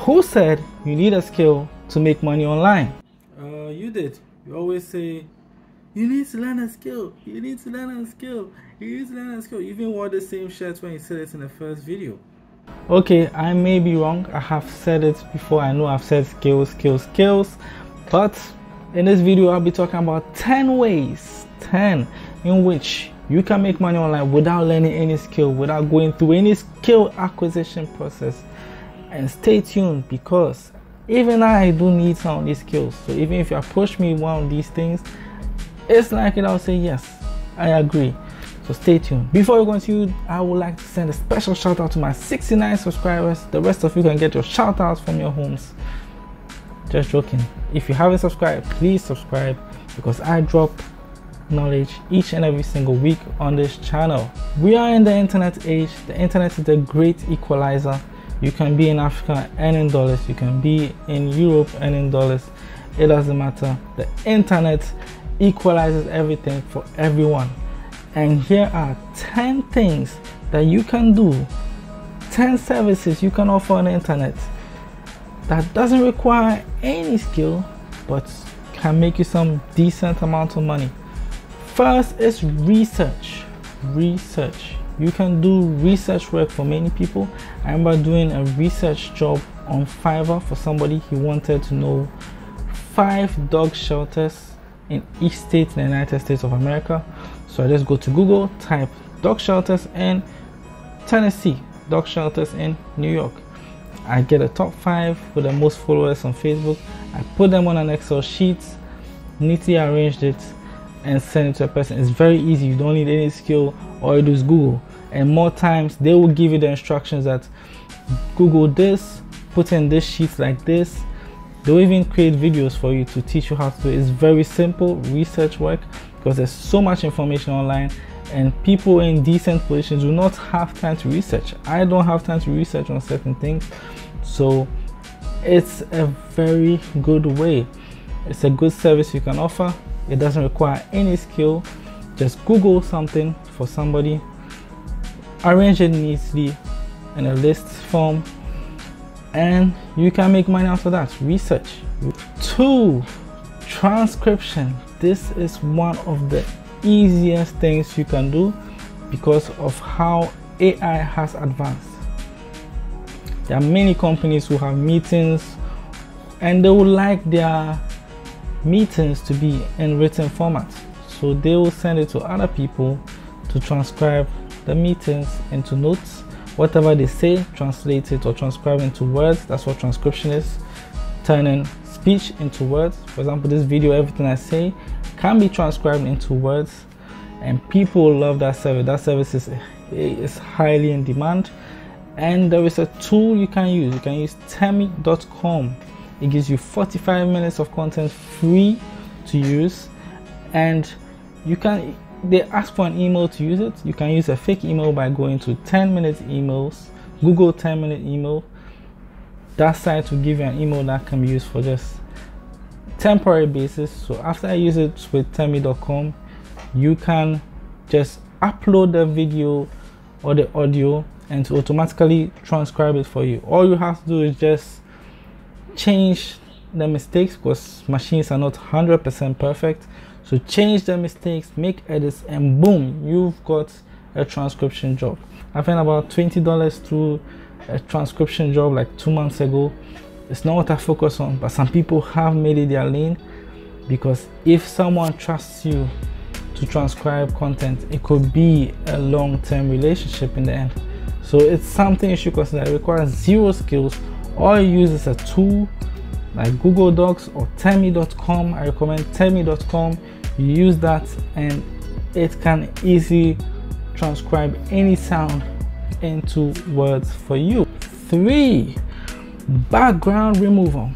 Who said you need a skill to make money online? You did. You always say, you need to learn a skill. You need to learn a skill. You need to learn a skill. You even wore the same shirt when you said it in the first video. Okay, I may be wrong. I have said it before. I know I've said skills. But in this video, I'll be talking about 10 ways, 10 in which you can make money online without learning any skill, without going through any skill acquisition process. And stay tuned, because even I do need some of these skills. So even if you approach me one of these things, it's likely I'll say yes, I agree. So stay tuned. Before we continue, I would like to send a special shout out to my 69 subscribers. The rest of you can get your shout outs from your homes. Just joking. If you haven't subscribed, please subscribe, because I drop knowledge each and every single week on this channel. We are in the internet age. The internet is a great equalizer. You can be in Africa earning dollars, you can be in Europe earning dollars. It doesn't matter. The internet equalizes everything for everyone. And here are 10 things that you can do, 10 services you can offer on the internet that doesn't require any skill but can make you some decent amount of money. First is research. You can do research work for many people. I remember doing a research job on Fiverr for somebody. He wanted to know 5 dog shelters in each state in the United States of America. So I just go to Google, type dog shelters in Tennessee, dog shelters in New York. I get a top 5 with the most followers on Facebook. I put them on an Excel sheet, neatly arranged it, and send it to a person. It's very easy. You don't need any skill. All you do is Google. And more times they will give you the instructions that Google this, put in this sheet like this. They'll even create videos for you to teach you how to do it. It's very simple research work, because there's so much information online and people in decent positions do not have time to research. I don't have time to research on certain things. So it's a very good way. It's a good service you can offer. It doesn't require any skill. Just Google something for somebody, arrange it neatly in a list form, and you can make money out of that. Research. 2, transcription. This is one of the easiest things you can do because of how AI has advanced. There are many companies who have meetings and they would like their meetings to be in written format, so they will send it to other people to transcribe the meetings into notes. Whatever they say, translate it or transcribe into words. That's what transcription is, turning speech into words. For example, this video, everything I say can be transcribed into words, and people love that service. That service is highly in demand. And there is a tool you can use. You can use Timecodes. It gives you 45 minutes of content free to use, and they ask for an email to use it. You can use a fake email by going to 10-minute emails, Google 10-minute email. That site will give you an email that can be used for just temporary basis. So after I use it with Timecodes, you can just upload the video or the audio and to automatically transcribe it for you. All you have to do is just change the mistakes, because machines are not 100% perfect. So change the mistakes, make edits, and boom, you've got a transcription job. I found about $20 through a transcription job like 2 months ago. It's not what I focus on, but some people have made it their lane, because if someone trusts you to transcribe content, it could be a long-term relationship in the end. So it's something you should consider. It requires 0 skills. All you use is a tool like Google Docs or Timecodes. I recommend Timecodes. You use that and it can easily transcribe any sound into words for you. 3, background removal.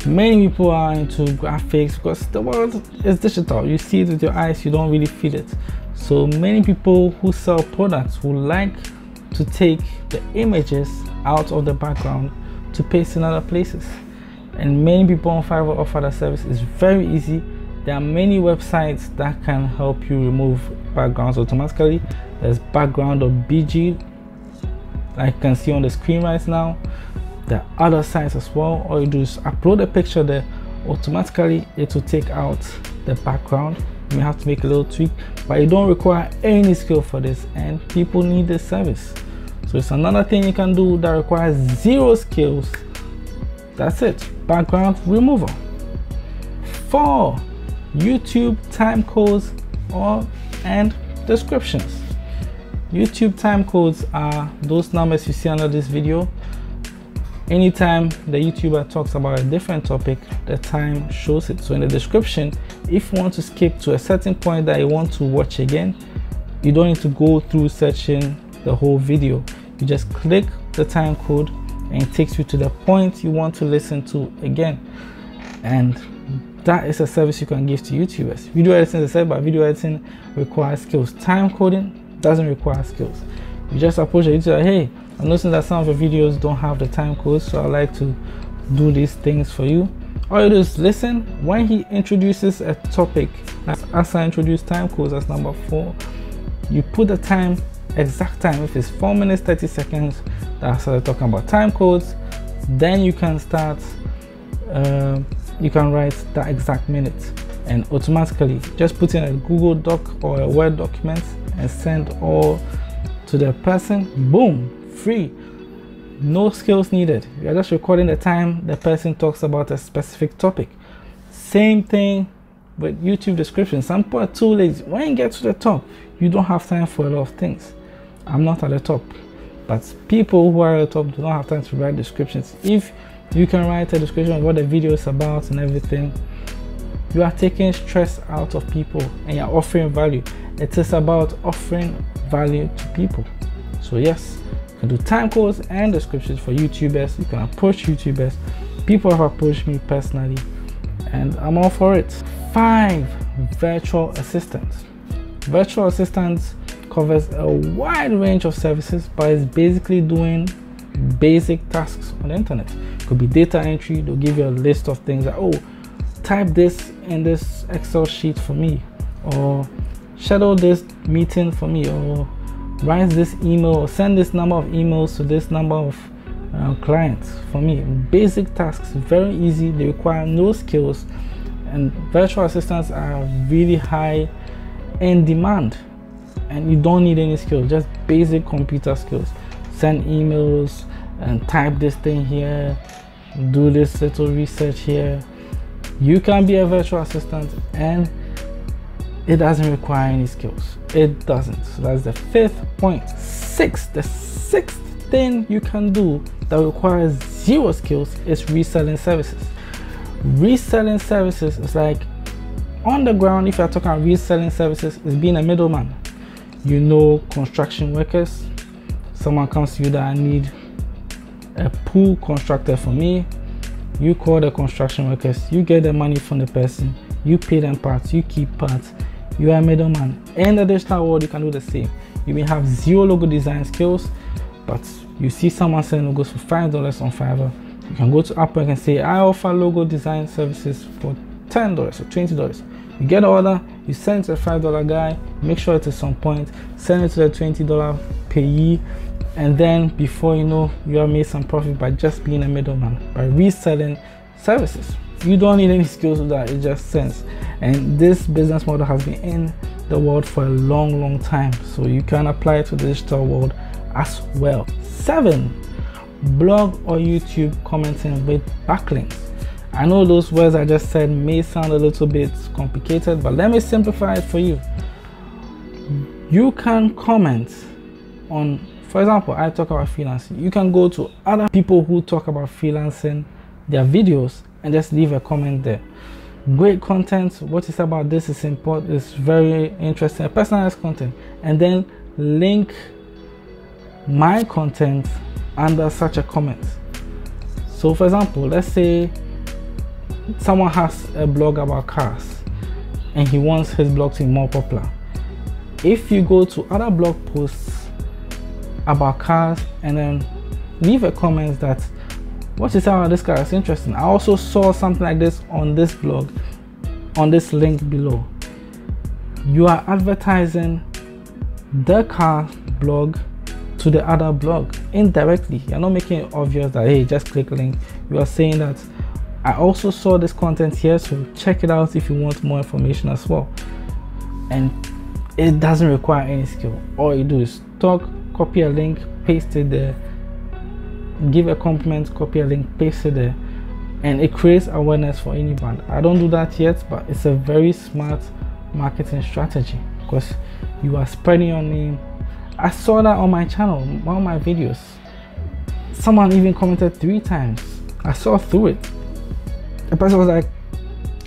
Many people are into graphics because the world is digital. You see it with your eyes, you don't really feel it. So many people who sell products would like to take the images out of the background to paste in other places. And many people on Fiverr offer that service. It's very easy. There are many websites that can help you remove backgrounds automatically. There's background.bg. like you can see on the screen right now. There are other sites as well. All you do is upload a picture there, automatically it will take out the background. You may have to make a little tweak, but you don't require any skill for this, and people need this service. So it's another thing you can do that requires zero skills. That's it, background removal. 4, YouTube timecodes and descriptions. YouTube timecodes are those numbers you see under this video. Anytime the YouTuber talks about a different topic, the time shows it. So in the description, if you want to skip to a certain point that you want to watch again, you don't need to go through searching the whole video. You just click the time code and it takes you to the point you want to listen to again. And that is a service you can give to YouTubers. Video editing, as I said, but video editing requires skills. Time coding doesn't require skills. You just approach a YouTuber, hey, I'm noticing that some of your videos don't have the time codes, so I like to do these things for you. All you do is listen. When he introduces a topic, as I introduced time codes as number 4, you put the time, exact time. If it's 4 minutes 30 seconds, that's what I'm talking about time codes. Then you can start, you can write that exact minute, and automatically just put in a Google Doc or a Word document and send all to the person. Boom, free, no skills needed. You're just recording the time the person talks about a specific topic. Same thing with YouTube description. Some people are too lazy. When you get to the top, you don't have time for a lot of things. I'm not at the top, but people who are at the top do not have time to write descriptions. If you can write a description of what the video is about and everything, you are taking stress out of people and you're offering value. It is about offering value to people. So yes, you can do time codes and descriptions for YouTubers. You can approach YouTubers. People have approached me personally and I'm all for it. 5, virtual assistants. Virtual assistants covers a wide range of services, but it's basically doing basic tasks on the internet. It could be data entry. They'll give you a list of things like, oh, type this in this Excel sheet for me, or schedule this meeting for me, or write this email, or send this number of emails to this number of clients for me. Basic tasks, very easy. They require no skills, and virtual assistants are really high in demand, and you don't need any skills, just basic computer skills. Send emails and type this thing here, do this little research here. You can be a virtual assistant and it doesn't require any skills. It doesn't. So that's the 5th point. 6, the 6th thing you can do that requires 0 skills is reselling services. Reselling services is like on the ground. If you're talking about reselling services, is being a middleman. You know, construction workers, someone comes to you that I need a pool constructed for me. You call the construction workers, you get the money from the person, you pay them parts, you keep parts. You are a middleman. In the digital world, you can do the same. You may have 0 logo design skills, but you see someone selling logos for $5 on Fiverr. You can go to Upwork and say, I offer logo design services for $10 or $20. You get the order, you send it to a $5 guy, make sure it is on point, send it to the $20 payee, and then before you know, you have made some profit by just being a middleman, by reselling services. You don't need any skills with that, it just sends. And this business model has been in the world for a long time, so you can apply it to the digital world as well. 7, blog or YouTube commenting with backlinks. I know those words I just said may sound a little bit complicated, but let me simplify it for you. You can comment on, for example, I talk about freelancing. You can go to other people who talk about freelancing, their videos, and just leave a comment there. Great content, what is about this is important, it's very interesting, personalized content, and then link my content under such a comment. So for example, let's say someone has a blog about cars and he wants his blog to be more popular. If you go to other blog posts about cars and then leave a comment that what is about this car is interesting, I also saw something like this on this blog, on this link below, you are advertising the car blog to the other blog indirectly. You're not making it obvious that, hey, just click link. You are saying that I also saw this content here, so check it out if you want more information as well. And it doesn't require any skill. All you do is talk, copy a link, paste it there, give a compliment, copy a link, paste it there, and it creates awareness for any brand. I don't do that yet, but it's a very smart marketing strategy because you are spreading your name. I saw that on my channel, one of my videos. Someone even commented 3 times. I saw through it. The person was like,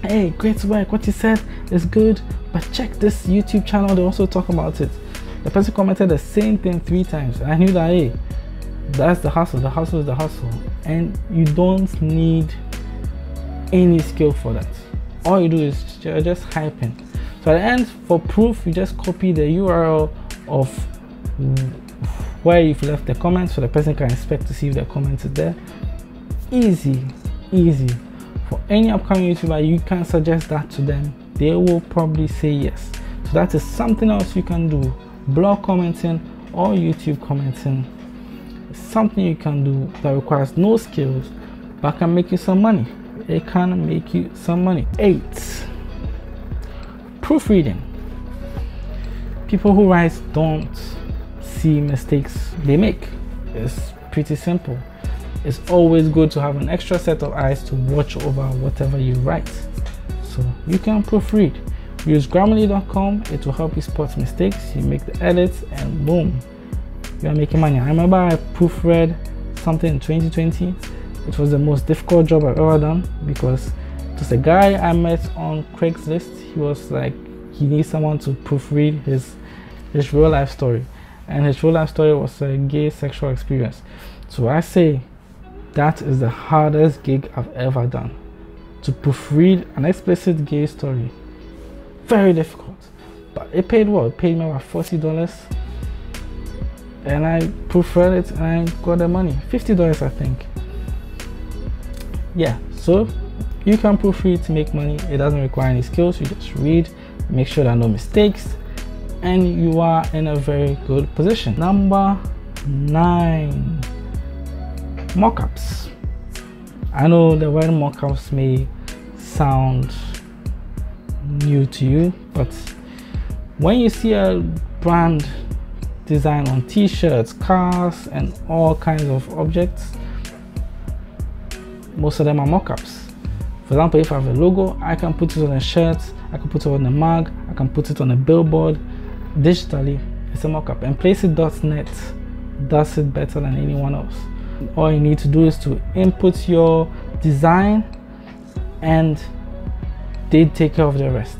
hey, great work, what you said is good, but check this YouTube channel, they also talk about it. The person commented the same thing 3 times. I knew that, hey, that's the hustle. The hustle is the hustle, and you don't need any skill for that. All you do is just hyping. So at the end, for proof, you just copy the URL of where you've left the comment so the person can inspect to see if the comment is there. Easy. For any upcoming YouTuber, you can suggest that to them. They will probably say yes. So that is something else you can do. Blog commenting or YouTube commenting is something you can do that requires no skills but can make you some money. It can make you some money. 8. Proofreading. People who write don't see mistakes they make. It's pretty simple. It's always good to have an extra set of eyes to watch over whatever you write. So you can proofread. Use Grammarly.com. It will help you spot mistakes. You make the edits and boom, you are making money. I remember I proofread something in 2020. It was the most difficult job I've ever done because it was a guy I met on Craigslist. He was like, he needs someone to proofread his real life story, and his real life story was a gay sexual experience. So I say that is the hardest gig I've ever done, to proofread an explicit gay story. Very difficult, but it paid well. It paid me about $40, and I proofread it and I got the money, $50 I think. Yeah, so you can proofread to make money. It doesn't require any skills. You just read, make sure there are no mistakes, and you are in a very good position. Number 9, mockups. I know the word mockups may sound new to you, but when you see a brand design on t-shirts, cars, and all kinds of objects, most of them are mockups. For example, if I have a logo, I can put it on a shirt, I can put it on a mug, I can put it on a billboard. Digitally, it's a mockup, and Placeit.net does it better than anyone else. All you need to do is to input your design and they take care of the rest.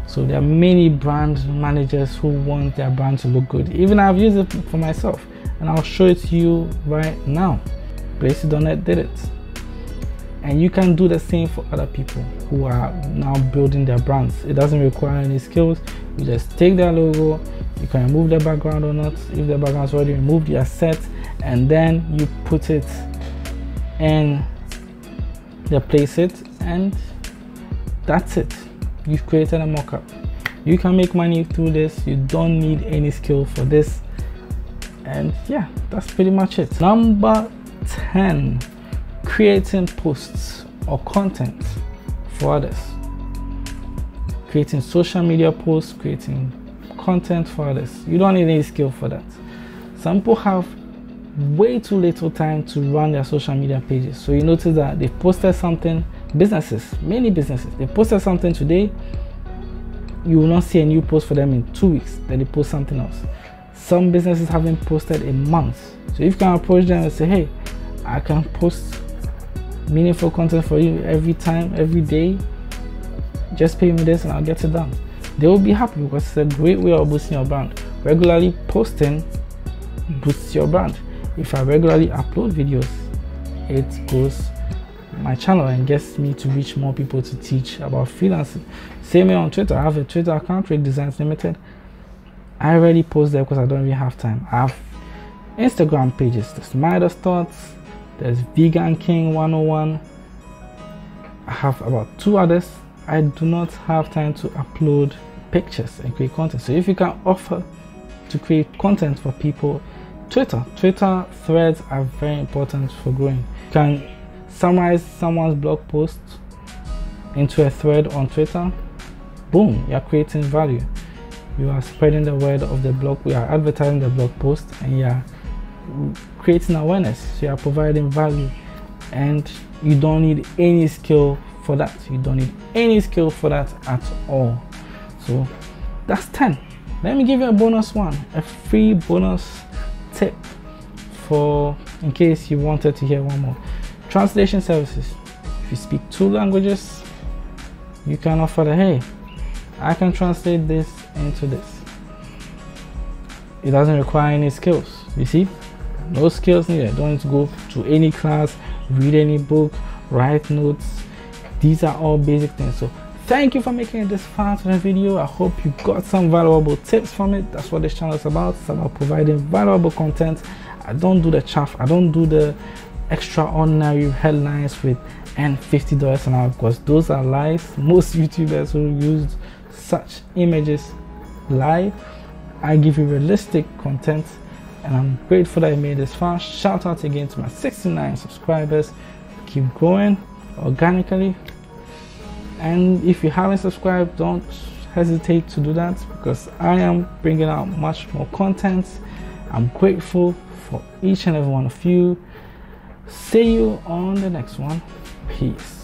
So there are many brand managers who want their brand to look good. Even I've used it for myself, and I'll show it to you right now. Placeit.net did it, and you can do the same for other people who are now building their brands. It doesn't require any skills. You just take their logo, you can remove the background or not. If the background is already removed, you are set, and then you put it in the Placeit, and that's it. You've created a mockup. You can make money through this. You don't need any skill for this, and yeah, that's pretty much it. Number 10, creating posts or content for others. Creating social media posts, creating content for others. You don't need any skill for that. Some people have way too little time to run their social media pages. So you notice that they posted something, many businesses, they posted something today, you will not see a new post for them in 2 weeks, then they post something else. Some businesses haven't posted a month. So if you can approach them and say, hey, I can post meaningful content for you every time, every day, just pay me this and I'll get it done. They will be happy because it's a great way of boosting your brand. Regularly posting boosts your brand. If I regularly upload videos, it grows my channel and gets me to reach more people to teach about freelancing. Same way on Twitter. I have a Twitter account, Rick Designs Limited. I already post there because I don't really have time. I have Instagram pages. There's Midas Thoughts, there's Vegan King 101. I have about 2 others. I do not have time to upload pictures and create content. So if you can offer to create content for people, Twitter threads are very important for growing. You can summarize someone's blog post into a thread on Twitter. Boom, you're creating value. You are spreading the word of the blog, we are advertising the blog post, and you are creating awareness. So you are providing value, and you don't need any skill for that. You don't need any skill for that at all. So that's 10. Let me give you a bonus one, a free bonus tip for in case you wanted to hear one more. Translation services. If you speak 2 languages, you can offer the, hey, I can translate this into this. It doesn't require any skills. You see, no skills needed. Don't need to go to any class, read any book, write notes. These are all basic things. So thank you for making it this far to the video. I hope you got some valuable tips from it. That's what this channel is about. It's about providing valuable content. I don't do the chaff. I don't do the extraordinary headlines with and $50 an hour, because those are lies. Most YouTubers who use such images lie. I give you realistic content, and I'm grateful that I made this far. Shout out again to my 69 subscribers. Keep growing organically, and if you haven't subscribed, don't hesitate to do that, because I am bringing out much more content. I'm grateful for each and every one of you. See you on the next one. Peace.